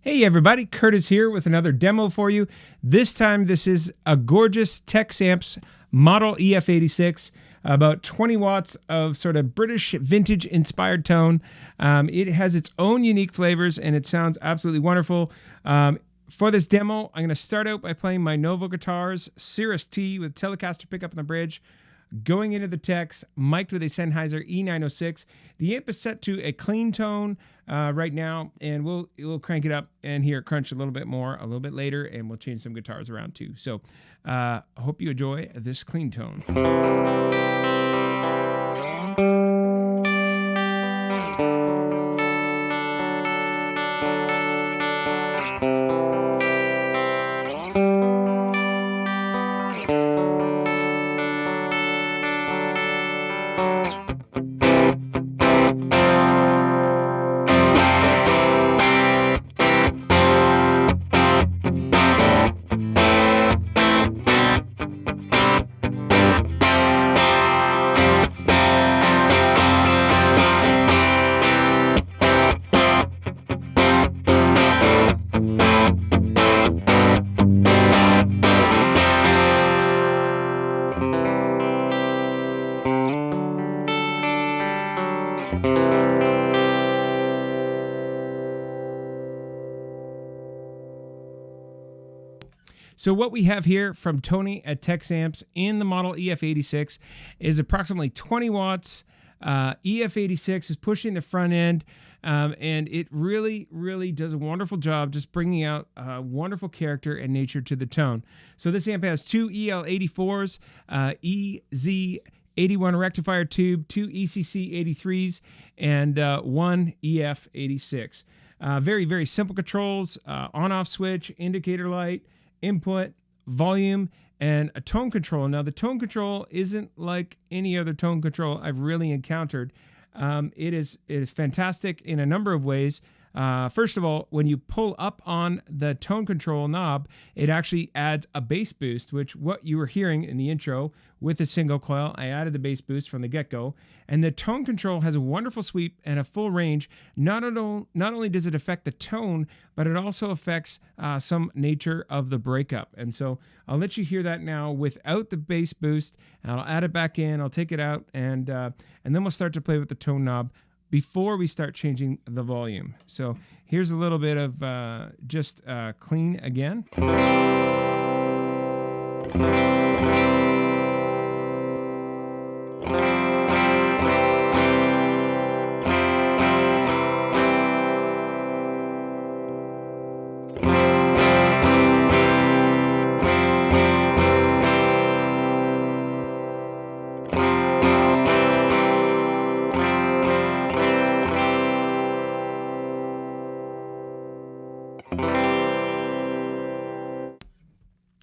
Hey everybody, Curtis here with another demo for you. This time this is a gorgeous Texamps model EF86, about 20 watts of sort of British vintage inspired tone. It has its own unique flavors and it sounds absolutely wonderful. For this demo, I'm going to start out by playing my Novo guitars, Cirrus T with Telecaster pickup on the bridge, going into the Tex, mic'd with a Sennheiser E906. The amp is set to a clean tone right now, and we'll crank it up and hear it crunch a little bit more a little bit later, and we'll change some guitars around too. So I hope you enjoy this clean tone. So what we have here from Tony at Texamps in the model EF86 is approximately 20 watts. EF86 is pushing the front end, and it really, really does a wonderful job just bringing out wonderful character and nature to the tone. So this amp has two EL84s, EZ81 rectifier tube, two ECC83s, and one EF86. Very, very simple controls, on-off switch, indicator light, input, volume, and a tone control. Now, the tone control isn't like any other tone control I've really encountered. It is fantastic in a number of ways. First of all, when you pull up on the tone control knob, it actually adds a bass boost, which what you were hearing in the intro with the single coil. I added the bass boost from the get-go. And the tone control has a wonderful sweep and a full range. Not only does it affect the tone, but it also affects some nature of the breakup. And so I'll let you hear that now without the bass boost. I'll add it back in, I'll take it out, and then we'll start to play with the tone knob before we start changing the volume. So here's a little bit of just clean again.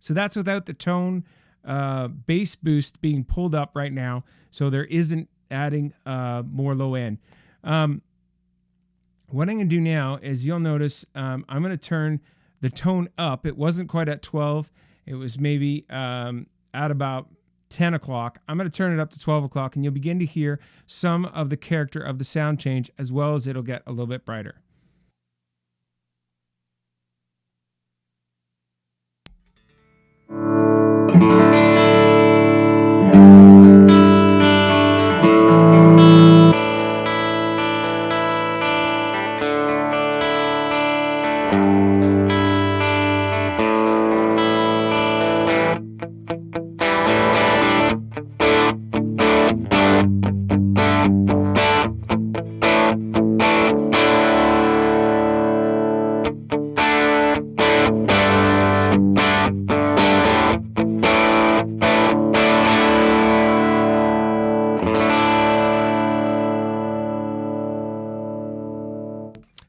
So that's without the tone bass boost being pulled up right now. So there isn't adding more low end. What I'm going to do now is you'll notice I'm going to turn the tone up. It wasn't quite at 12. It was maybe at about 10 o'clock. I'm going to turn it up to 12 o'clock, and you'll begin to hear some of the character of the sound change, as well as it'll get a little bit brighter.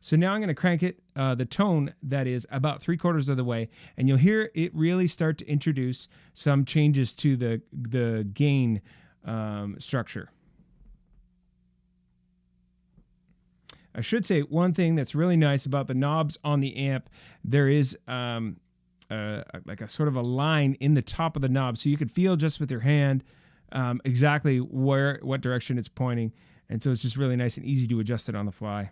So now I'm going to crank it, the tone, that is, about 3/4 of the way, and you'll hear it really start to introduce some changes to the gain structure. I should say one thing that's really nice about the knobs on the amp, there is like a sort of a line in the top of the knob, so you can feel just with your hand exactly what direction it's pointing, and so it's just really nice and easy to adjust it on the fly.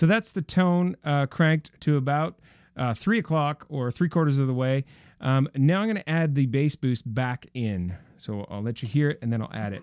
So that's the tone cranked to about 3 o'clock or 3/4 of the way. Now I'm going to add the bass boost back in. So I'll let you hear it and then I'll add it.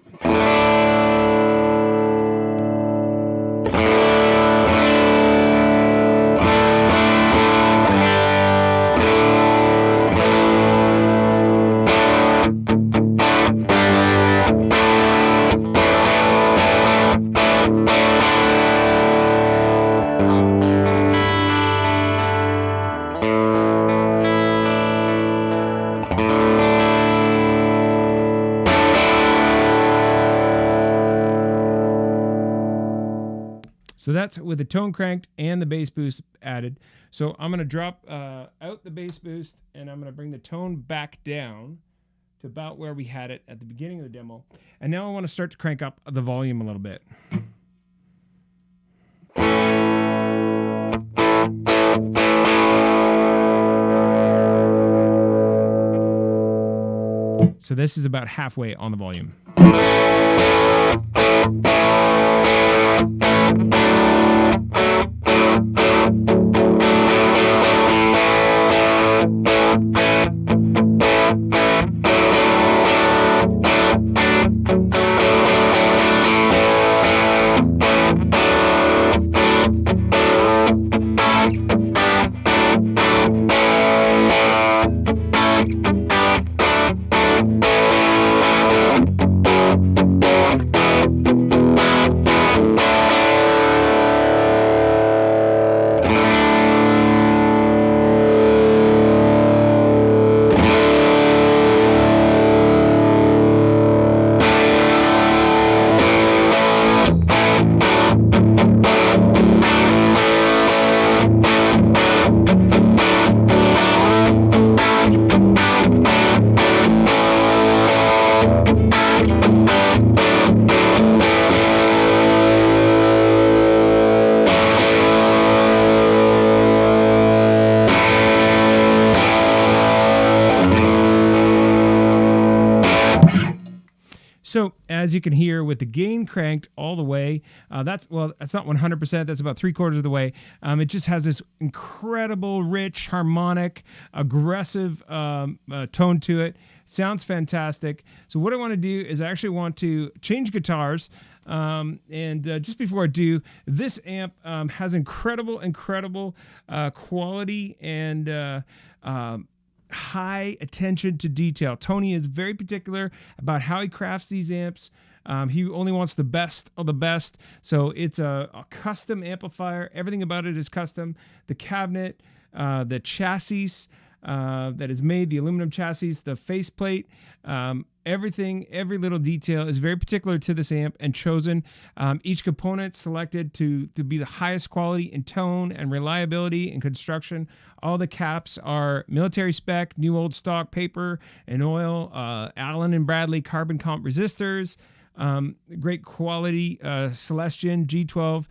So that's with the tone cranked and the bass boost added. So I'm going to drop out the bass boost and I'm going to bring the tone back down to about where we had it at the beginning of the demo. And now I want to start to crank up the volume a little bit. So this is about halfway on the volume. So as you can hear with the gain cranked all the way, that's not 100%, that's about 3/4 of the way. It just has this incredible, rich, harmonic, aggressive tone to it. Sounds fantastic. So what I want to do is I actually want to change guitars. Just before I do, this amp has incredible quality and high attention to detail. Tony is very particular about how he crafts these amps. He only wants the best of the best. So it's a custom amplifier. Everything about it is custom. The cabinet, the chassis that is made, the aluminum chassis, the faceplate, everything, every little detail is very particular to this amp and chosen. Each component selected to be the highest quality in tone and reliability and construction. All the caps are military spec, new old stock paper and oil, Allen and Bradley carbon comp resistors, great quality Celestion G12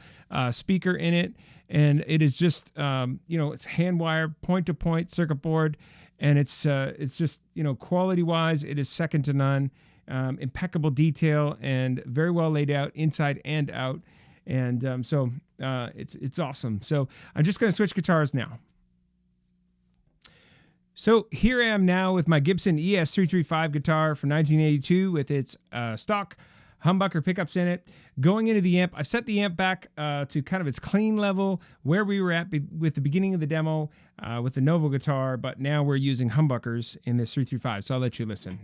speaker in it. And it is just, it's hand wired, point to point circuit board. And it's just, quality wise, it is second to none. Impeccable detail and very well laid out inside and out. And so it's awesome. So I'm just going to switch guitars now. So here I am now with my Gibson ES335 guitar from 1982 with its stock humbucker pickups in it. Going into the amp, I've set the amp back to kind of its clean level where we were at with the beginning of the demo with the Novo guitar, but now we're using humbuckers in this 335, so I'll let you listen.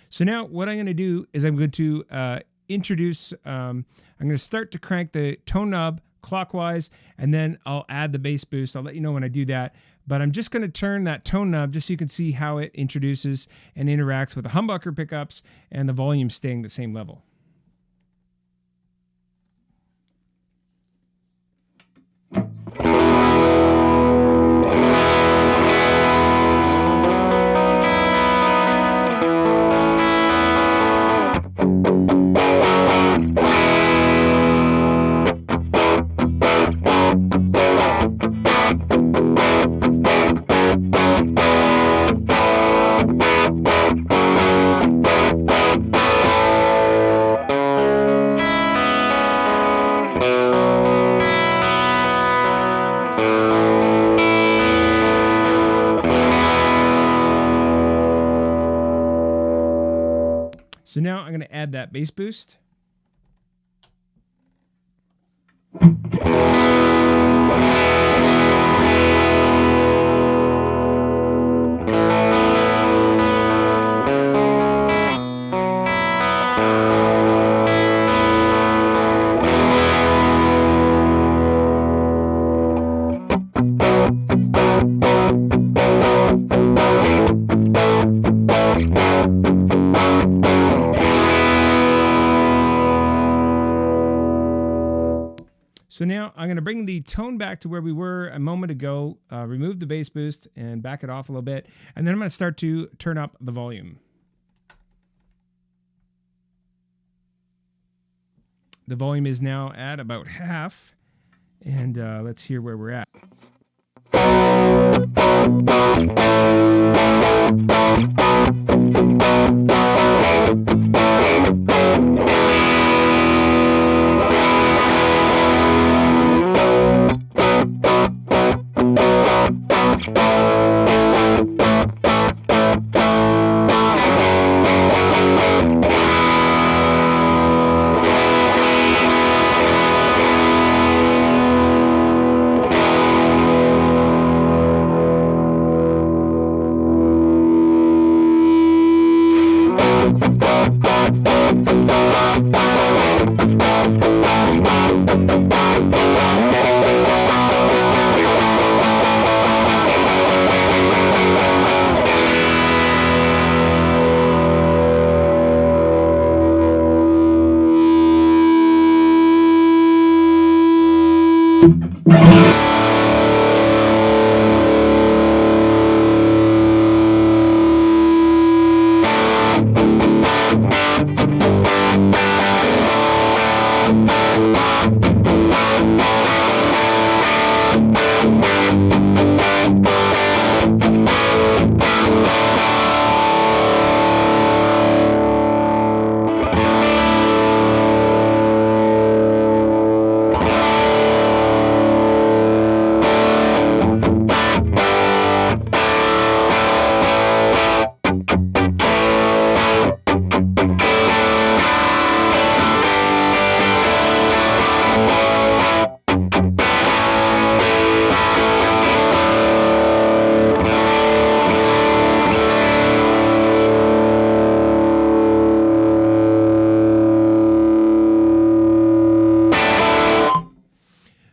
So now what I'm going to do is I'm going to introduce, I'm going to start to crank the tone knob clockwise, and then I'll add the bass boost. I'll let you know when I do that. But I'm just going to turn that tone knob just so you can see how it introduces and interacts with the humbucker pickups and the volume staying the same level. So now I'm going to add that bass boost. So now I'm going to bring the tone back to where we were a moment ago, remove the bass boost and back it off a little bit. And then I'm going to start to turn up the volume. The volume is now at about half. And let's hear where we're at.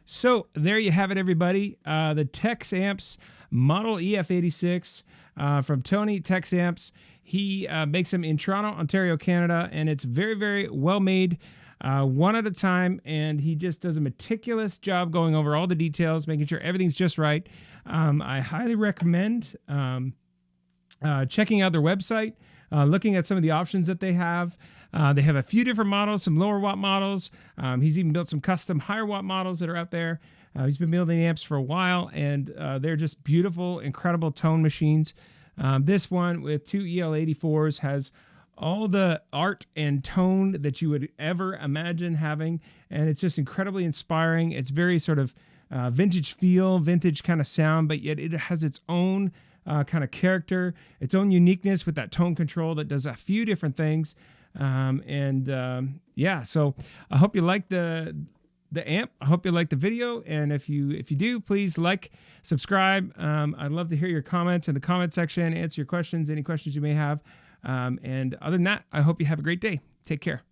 So there you have it, everybody. The Texamps model EF86 from Tony Texamps. He makes them in Toronto, Ontario, Canada, and it's very, very well made, one at a time. And he just does a meticulous job going over all the details, making sure everything's just right. I highly recommend checking out their website, looking at some of the options that they have. They have a few different models, some lower watt models. He's even built some custom higher watt models that are out there. He's been building amps for a while, and they're just beautiful, incredible tone machines. This one with two EL84s has all the art and tone that you would ever imagine having, and it's just incredibly inspiring. It's very sort of vintage feel, vintage kind of sound, but yet it has its own kind of character, its own uniqueness with that tone control that does a few different things. Yeah, so I hope you like the amp. I hope you like the video, and if you do, please like, subscribe. I'd love to hear your comments in the comment section, answer your questions, any questions you may have. And other than that, I hope you have a great day. Take care.